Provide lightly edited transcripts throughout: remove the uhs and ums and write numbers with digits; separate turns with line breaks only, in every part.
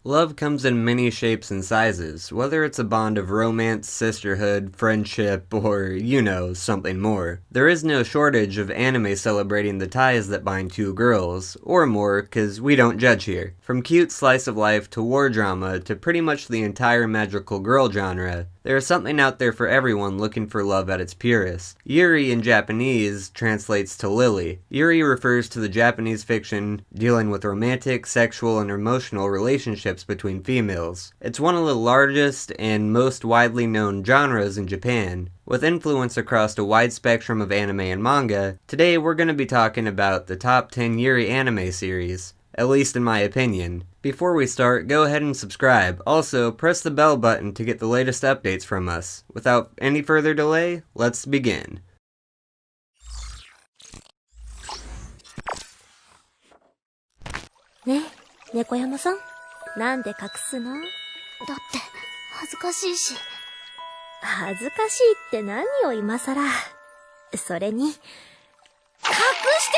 Love comes in many shapes and sizes, whether it's a bond of romance, sisterhood, friendship, or, something more. There is no shortage of anime celebrating the ties that bind two girls, or more, cause we don't judge here. From cute slice of life to war drama to pretty much the entire magical girl genre, there is something out there for everyone looking for love at its purest. Yuri in Japanese translates to Lily. Yuri refers to the Japanese fiction dealing with romantic, sexual, and emotional relationships between females. It's one of the largest and most widely known genres in Japan. With influence across a wide spectrum of anime and manga, today we're going to be talking about the top 10 Yuri anime series, at least in my opinion. Before we start, go ahead and subscribe. Also, press the bell button to get the latest updates from us. Without any further delay, let's begin.
Ne, 猫山さん、なんで隠すの？だって、恥ずかしいし。恥ずかしいって何よ今さら。それに、隠して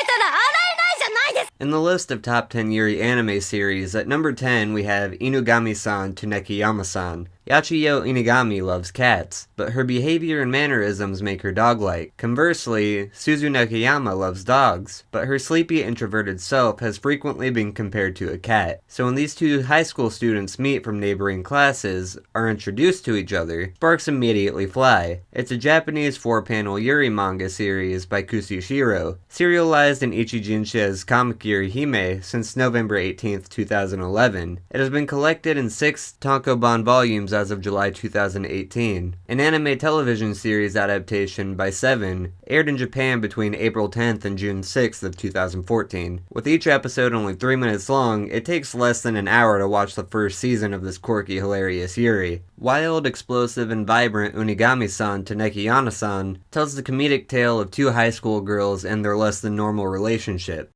たら洗えないじゃないですか。
In the list of top 10 Yuri anime series, at number 10 we have Inugami-san to Nekiyama-san. Yachiyo Inugami loves cats, but her behavior and mannerisms make her dog-like. Conversely, Suzu Nekiyama loves dogs, but her sleepy, introverted self has frequently been compared to a cat. So when these two high school students meet from neighboring classes, are introduced to each other, sparks immediately fly. It's a Japanese 4-panel Yuri manga series by Kusushiro, serialized in Ichijinsha's Comic Yuri Hime since November 18th, 2011. It has been collected in 6 tankobon volumes as of July 2018. An anime television series adaptation by Seven aired in Japan between April 10th and June 6th of 2014. With each episode only 3 minutes long, it takes less than an hour to watch the first season of this quirky, hilarious Yuri. Wild, explosive, and vibrant Unigami-san to Nekiyama-san tells the comedic tale of two high school girls and their less than normal relationship.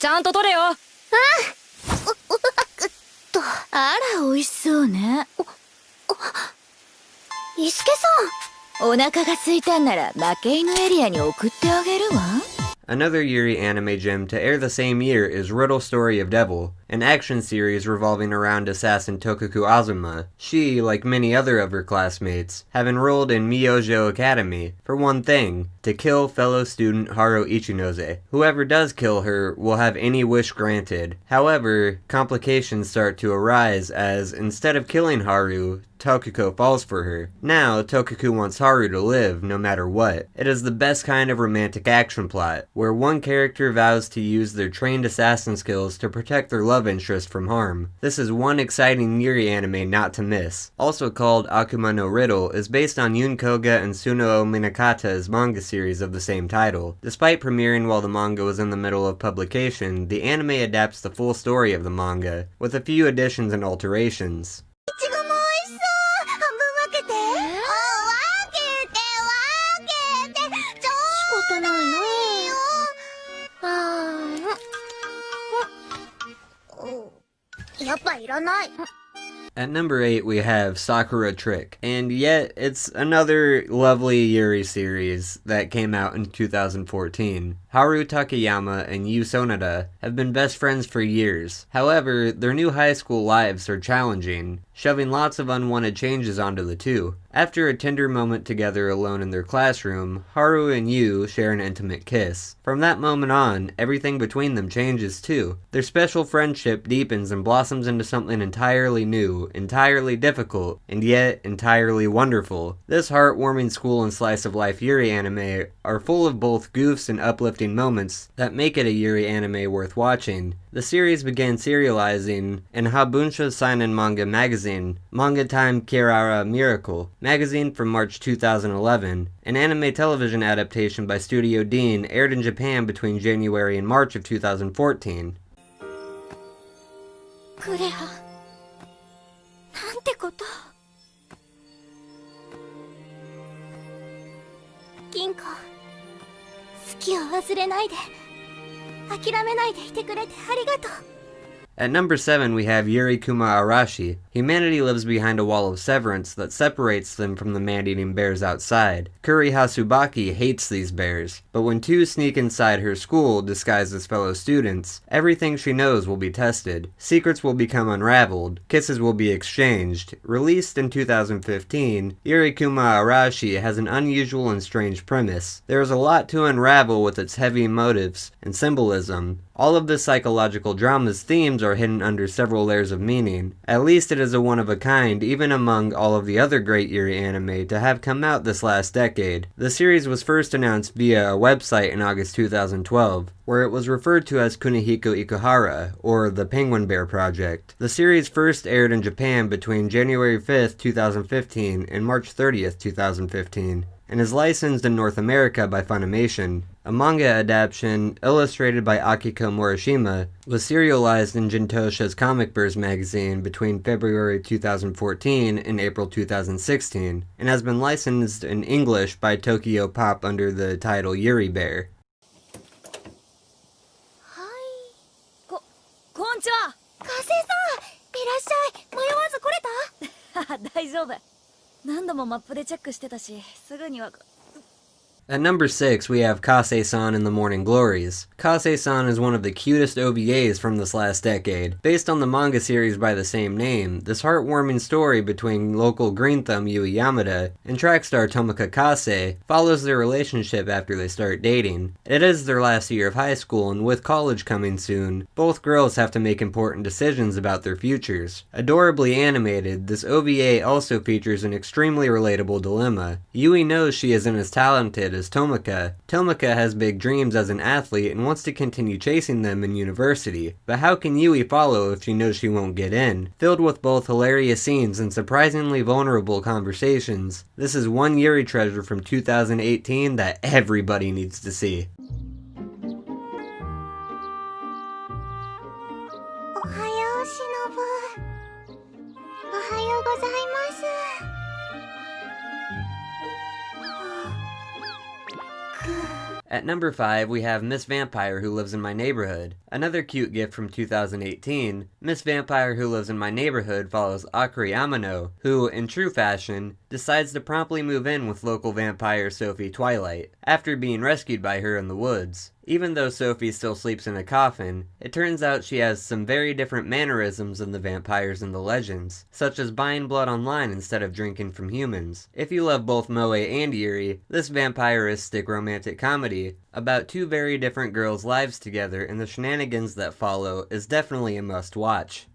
ちゃんと取れよ。あら、美味しそうね。伊助さん。お腹が空いたんなら、負け犬エリアに送ってあげるわ。
Another Yuri anime gem to air the same year is Riddle Story of Devil, an action series revolving around assassin Tokuku Azuma. She, like many other of her classmates, have enrolled in Myojo Academy for one thing: to kill fellow student Haru Ichinose. Whoever does kill her will have any wish granted. However, complications start to arise as, instead of killing Haru, Tokuko falls for her. Now, Tokuko wants Haru to live, no matter what. It is the best kind of romantic action plot, where one character vows to use their trained assassin skills to protect their love interest from harm. This is one exciting Yuri anime not to miss. Also called Akuma no Riddle, is based on Yun Koga and Sunoo Minakata's manga series of the same title. Despite premiering while the manga was in the middle of publication, the anime adapts the full story of the manga, with a few additions and alterations. At number 8 we have Sakura Trick, and yet it's another lovely Yuri series that came out in 2014. Haru Takayama and Yu Sonada have been best friends for years. However, their new high school lives are challenging, shoving lots of unwanted changes onto the two. After a tender moment together alone in their classroom, Haru and Yu share an intimate kiss. From that moment on, everything between them changes too. Their special friendship deepens and blossoms into something entirely new, entirely difficult, and yet entirely wonderful. This heartwarming school and slice of life Yuri anime are full of both goofs and uplifting moments that make it a Yuri anime worth watching. The series began serializing in Habunsha Seinen Manga magazine, Manga Time Kirara Miracle, magazine from March 2011. An anime television adaptation by Studio Dean aired in Japan between January and March of 2014.
クレア、なんてこと。銀子、好きを忘れないで、諦めないでいてくれてありがとう。
At number 7, we have Yuri Arashi. Humanity lives behind a wall of severance that separates them from the man-eating bears outside. Kuri Hasubaki hates these bears, but when two sneak inside her school disguised as fellow students, everything she knows will be tested. Secrets will become unraveled. Kisses will be exchanged. Released in 2015, Yuri Arashi has an unusual and strange premise. There is a lot to unravel with its heavy motives and symbolism. All of the psychological drama's themes are hidden under several layers of meaning. At least it is a one-of-a-kind even among all of the other great Yuri anime to have come out this last decade. The series was first announced via a website in August 2012, where it was referred to as Kunihiko Ikuhara, or the Penguin Bear Project. The series first aired in Japan between January 5th, 2015 and March 30th, 2015, and is licensed in North America by Funimation. A manga adaptation, illustrated by Akiko Morishima, was serialized in Jintosha's Comic Burst magazine between February 2014 and April 2016, and has been licensed in English by Tokyo Pop under the title Yuri Bear.
Hi. Konnichiwa. Kase-san, いらっしゃい。迷わず来れた？大丈夫。何度もマップでチェックしてたし、すぐには。
At number 6, we have Kase-san in the Morning Glories. Kase-san is one of the cutest OVAs from this last decade. Based on the manga series by the same name, this heartwarming story between local Green Thumb Yui Yamada and track star Tomoka Kase follows their relationship after they start dating. It is their last year of high school, and with college coming soon, both girls have to make important decisions about their futures. Adorably animated, this OVA also features an extremely relatable dilemma. Yui knows she isn't as talented as Tomoka. Tomoka has big dreams as an athlete and wants to continue chasing them in university, but how can Yui follow if she knows she won't get in? Filled with both hilarious scenes and surprisingly vulnerable conversations, this is one Yuri treasure from 2018 that everybody needs to see.
Ohayo, Shinobu. Ohayo gozaimasu.
At number 5, we have Miss Vampire Who Lives in My Neighborhood. Another cute gift from 2018, Miss Vampire Who Lives in My Neighborhood follows Akari Amano, who, in true fashion, decides to promptly move in with local vampire Sophie Twilight, after being rescued by her in the woods. Even though Sophie still sleeps in a coffin, it turns out she has some very different mannerisms than the vampires in the legends, such as buying blood online instead of drinking from humans. If you love both Moe and Yuri, this vampiristic romantic comedy about two very different girls' lives together and the shenanigans that follow is definitely a must-watch.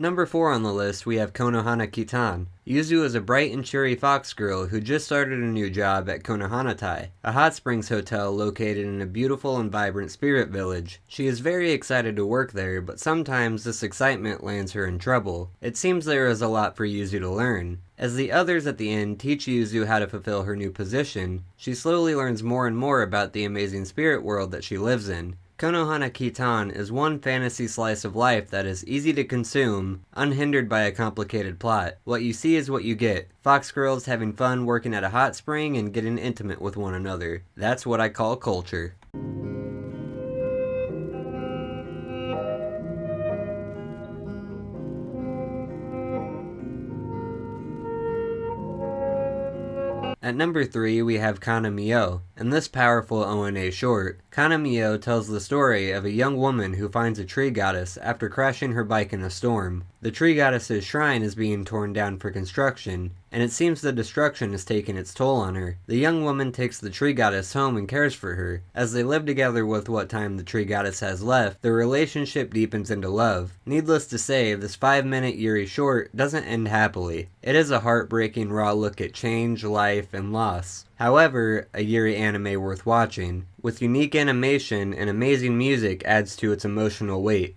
Number 4 on the list, we have Konohana Kitan. Yuzu is a bright and cheery fox girl who just started a new job at Konohanatai, a hot springs hotel located in a beautiful and vibrant spirit village. She is very excited to work there, but sometimes this excitement lands her in trouble. It seems there is a lot for Yuzu to learn. As the others at the inn teach Yuzu how to fulfill her new position, she slowly learns more and more about the amazing spirit world that she lives in. Konohana Kitan is one fantasy slice of life that is easy to consume, unhindered by a complicated plot. What you see is what you get. Fox girls having fun working at a hot spring and getting intimate with one another. That's what I call culture. At number 3, we have Kanamiyo. In this powerful ONA short, Kanamiyo tells the story of a young woman who finds a tree goddess after crashing her bike in a storm. The tree goddess's shrine is being torn down for construction, and it seems the destruction is taking its toll on her. The young woman takes the tree goddess home and cares for her. As they live together with what time the tree goddess has left, their relationship deepens into love. Needless to say, this 5-minute Yuri short doesn't end happily. It is a heartbreaking raw look at change, life, and loss. However, a Yuri anime worth watching, with unique animation and amazing music adds to its emotional weight.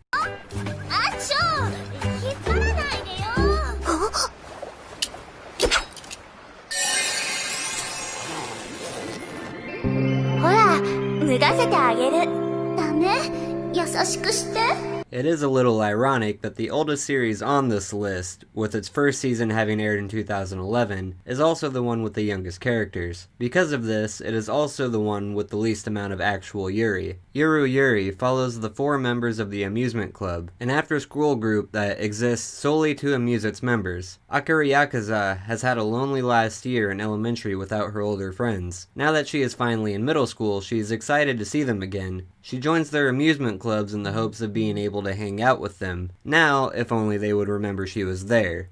It is a little ironic that the oldest series on this list, with its first season having aired in 2011, is also the one with the youngest characters. Because of this, it is also the one with the least amount of actual Yuri. Yuri follows the 4 members of the amusement club, an after-school group that exists solely to amuse its members. Akira Yakuza has had a lonely last year in elementary without her older friends. Now that she is finally in middle school, she is excited to see them again. She joins their amusement clubs in the hopes of being able to hang out with them. Now, if only they would remember she was there.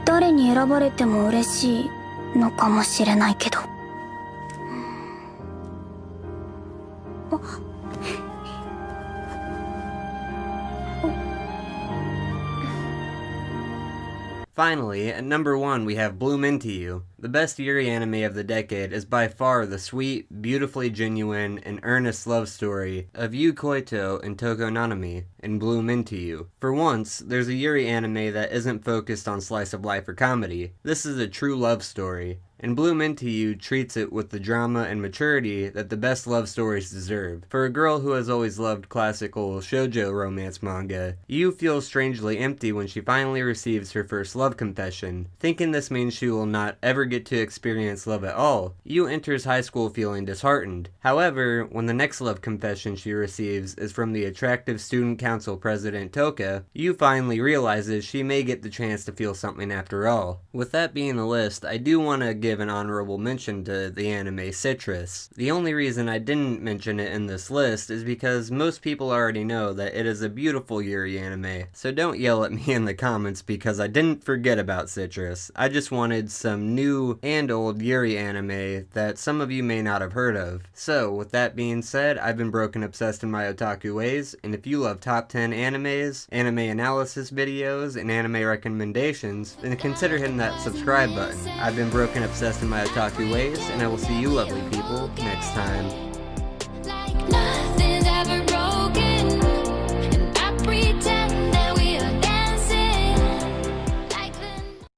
誰に選ばれても嬉しいのかもしれないけど。
Finally, at number 1 we have Bloom Into You. The best Yuri anime of the decade is by far the sweet, beautifully genuine, and earnest love story of Yu Koito and Toko Nanami in Bloom Into You. For once, there's a Yuri anime that isn't focused on slice of life or comedy. This is a true love story. And Bloom Into You treats it with the drama and maturity that the best love stories deserve. For a girl who has always loved classical shoujo romance manga, Yu feels strangely empty when she finally receives her first love confession. Thinking this means she will not ever get to experience love at all, Yu enters high school feeling disheartened. However, when the next love confession she receives is from the attractive student council president Toka, Yu finally realizes she may get the chance to feel something after all. With that being the list, I do want to give an honorable mention to the anime Citrus. The only reason I didn't mention it in this list is because most people already know that it is a beautiful Yuri anime, so don't yell at me in the comments because I didn't forget about Citrus. I just wanted some new and old Yuri anime that some of you may not have heard of. So, with that being said, I've been broken obsessed in my otaku ways, and if you love top 10 animes, anime analysis videos, and anime recommendations, then consider hitting that subscribe button. I've been broken obsessed in my otaku ways, and I will see you lovely people next time.
Like nothing's ever